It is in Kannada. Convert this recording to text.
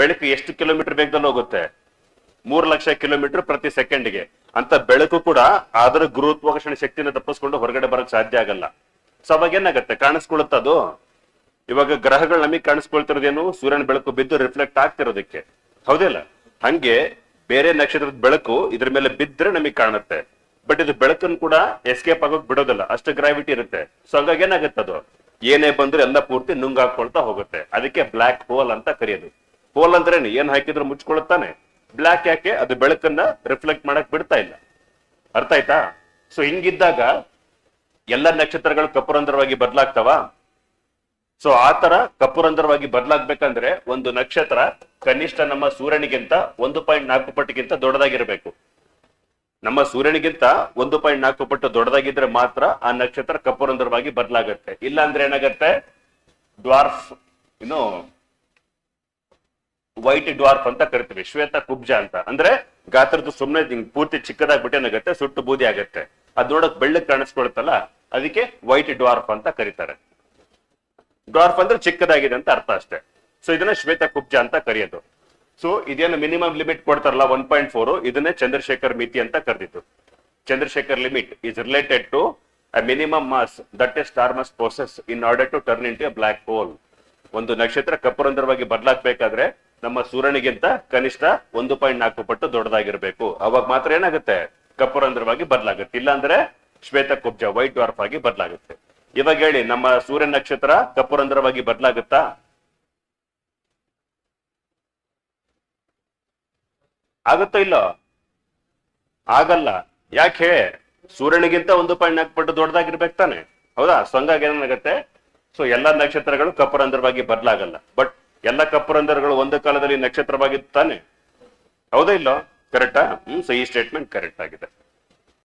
ಬೆಳಕು ಎಷ್ಟು ಕಿಲೋಮೀಟರ್ ವೇಗದಲ್ಲಿ ಹೋಗುತ್ತೆ? 3,00,000 ಕಿಲೋಮೀಟರ್ ಪ್ರತಿ ಸೆಕೆಂಡ್ಗೆ. ಅಂತ ಬೆಳಕು ಕೂಡ ಅದರ ಗುರುತ್ವಾಕರ್ಷಣೆ ಶಕ್ತಿನ ತಪ್ಪಿಸ್ಕೊಂಡು ಹೊರಗಡೆ ಬರಕ್ ಸಾಧ್ಯ ಆಗಲ್ಲ. ಸೊ ಅವಾಗ ಏನಾಗತ್ತೆ, ಕಾಣಿಸ್ಕೊಳ್ಳುತ್ತ ಅದು. ಇವಾಗ ಗ್ರಹಗಳು ನಮಗೆ ಕಾಣಿಸ್ಕೊಳ್ತಿರೋದೇನು? ಸೂರ್ಯನ ಬೆಳಕು ಬಿದ್ದು ರಿಫ್ಲೆಕ್ಟ್ ಆಗ್ತಿರೋದಕ್ಕೆ, ಹೌದಿಲ್ಲ? ಹಂಗೆ ಬೇರೆ ನಕ್ಷತ್ರದ ಬೆಳಕು ಇದ್ರ ಮೇಲೆ ಬಿದ್ದರೆ ನಮಗೆ ಕಾಣುತ್ತೆ. ಬಟ್ ಇದು ಬೆಳಕನ್ನು ಕೂಡ ಎಸ್ಕೇಪ್ ಆಗೋಕ್ ಬಿಡೋದಿಲ್ಲ, ಅಷ್ಟು ಗ್ರಾವಿಟಿ ಇರುತ್ತೆ. ಸೊ ಹಂಗಾಗಿ ಏನಾಗುತ್ತೆ, ಅದು ಏನೇ ಬಂದ್ರು ಎಲ್ಲ ಪೂರ್ತಿ ನುಂಗಾಕೊಳ್ತಾ ಹೋಗುತ್ತೆ. ಅದಕ್ಕೆ ಬ್ಲಾಕ್ ಹೋಲ್ ಅಂತ ಕರೆಯೋದು. ಹೋಲ್ ಅಂದ್ರೆ ಏನ್ ಹಾಕಿದ್ರು ಮುಚ್ಕೊಳುತ್ತಾನೆ. ಬ್ಲಾಕ್ ಯಾಕೆ? ಅದು ಬೆಳಕನ್ನ ರಿಫ್ಲೆಕ್ಟ್ ಮಾಡಕ್ ಬಿಡ್ತಾ ಇಲ್ಲ. ಅರ್ಥ ಆಯ್ತಾ? ಸೊ ಹಿಂಗಿದ್ದಾಗ ಎಲ್ಲ ನಕ್ಷತ್ರಗಳು ಕಪ್ಪುರಂಧ್ರವಾಗಿ ಬದಲಾಗ್ತಾವ. ಸೊ ಆತರ ಕಪ್ಪುರಂಧ್ರವಾಗಿ ಬದಲಾಗ್ಬೇಕಂದ್ರೆ ಒಂದು ನಕ್ಷತ್ರ ಕನಿಷ್ಠ ನಮ್ಮ ಸೂರ್ಯನಿಗಿಂತ 1.4 ಪಟ್ಟಿಗಿಂತ ದೊಡ್ಡದಾಗಿರ್ಬೇಕು. ನಮ್ಮ ಸೂರ್ಯನಿಗಿಂತ 1.4 ಪಟ್ಟು ದೊಡ್ಡದಾಗಿದ್ರೆ ಮಾತ್ರ ಆ ನಕ್ಷತ್ರ ಕಪ್ಪುರಂಧ್ರವಾಗಿ ಬದಲಾಗತ್ತೆ. ಇಲ್ಲ ಅಂದ್ರೆ ಏನಾಗತ್ತೆ, ಡ್ವಾರ್ಫ್, ವೈಟ್ ಡ್ವಾರ್ಫ್ ಅಂತ ಕರಿತೀವಿ, ಶ್ವೇತ ಕುಬ್ಜ ಅಂತ. ಅಂದ್ರೆ ಗಾತ್ರದ್ದು ಸುಮ್ಮನೆ ಪೂರ್ತಿ ಚಿಕ್ಕದಾಗ್ಬಿಟ್ಟು ಏನಾಗತ್ತೆ, ಸುಟ್ಟು ಬೂದಿ ಆಗತ್ತೆ. ಅದ್ ನೋಡಕ್ ಬೆಳ್ಳಕ್ ಕಾಣಿಸ್ಕೊಳುತ್ತಲ್ಲ, ಅದಕ್ಕೆ ವೈಟ್ ಡ್ವಾರ್ಫ್ ಅಂತ ಕರೀತಾರೆ. ಡ್ವಾರ್ಫ್ ಅಂದ್ರೆ ಚಿಕ್ಕದಾಗಿದೆ ಅಂತ ಅರ್ಥ ಅಷ್ಟೇ. ಸೊ ಇದನ್ನ ಶ್ವೇತ ಕುಬ್ಜ ಅಂತ ಕರೆಯೋದು. ಸೊ ಇದೇನು ಮಿನಿಮಮ್ ಲಿಮಿಟ್ ಕೊಡ್ತಾರಲ್ಲ 1.4, ಇದನ್ನೇ ಚಂದ್ರಶೇಖರ್ ಮಿತಿ ಅಂತ ಕರೆದಿತ್ತು. Chandrasekhar limit is related to a minimum mass that a star must possess in order to turn into a black hole. ಒಂದು ನಕ್ಷತ್ರ ಕಪ್ಪುರಂಧ್ರವಾಗಿ ಬದಲಾಗಬೇಕಾದ್ರೆ ನಮ್ಮ ಸೂರ್ಯನಿಗಿಂತ ಕನಿಷ್ಠ 1.4 ಪಟ್ಟು ದೊಡ್ಡದಾಗಿರ್ಬೇಕು. ಅವಾಗ ಮಾತ್ರ ಏನಾಗುತ್ತೆ, ಕಪ್ಪುರಂಧ್ರವಾಗಿ ಬದಲಾಗುತ್ತೆ. ಇಲ್ಲ ಅಂದ್ರೆ ಶ್ವೇತ ಕುಬ್ಜ, ವೈಟ್ ಡ್ವಾರ್ಫ್ ಆಗಿ ಬದಲಾಗುತ್ತೆ. ಇವಾಗ ಹೇಳಿ, ನಮ್ಮ ಸೂರ್ಯ ನಕ್ಷತ್ರ ಕಪ್ಪುರಂಧ್ರವಾಗಿ ಬದಲಾಗುತ್ತಾ? ಆಗುತ್ತೋ ಇಲ್ಲೋ? ಆಗಲ್ಲ. ಯಾಕೆ? ಸೂರ್ಯನಿಗಿಂತ 1.4 ಪಟ್ಟು ದೊಡ್ಡದಾಗಿರ್ಬೇಕು ತಾನೆ, ಹೌದಾ? ಸೊ ಹಂಗಾಗಿ ಏನಾಗುತ್ತೆ, ಸೊ ಎಲ್ಲಾ ನಕ್ಷತ್ರಗಳು ಕಪ್ಪುರಂಧ್ರವಾಗಿ ಬದಲಾಗಲ್ಲ. ಬಟ್ ಎಲ್ಲ ಕಪ್ಪುರಂಧ್ರಗಳು ಒಂದು ಕಾಲದಲ್ಲಿ ನಕ್ಷತ್ರವಾಗಿತ್ತು ತಾನೆ, ಹೌದಾ ಇಲ್ಲೋ? ಕರೆಕ್ಟಾ? ಸೊ ಈ ಸ್ಟೇಟ್ಮೆಂಟ್ ಕರೆಕ್ಟ್ ಆಗಿದೆ.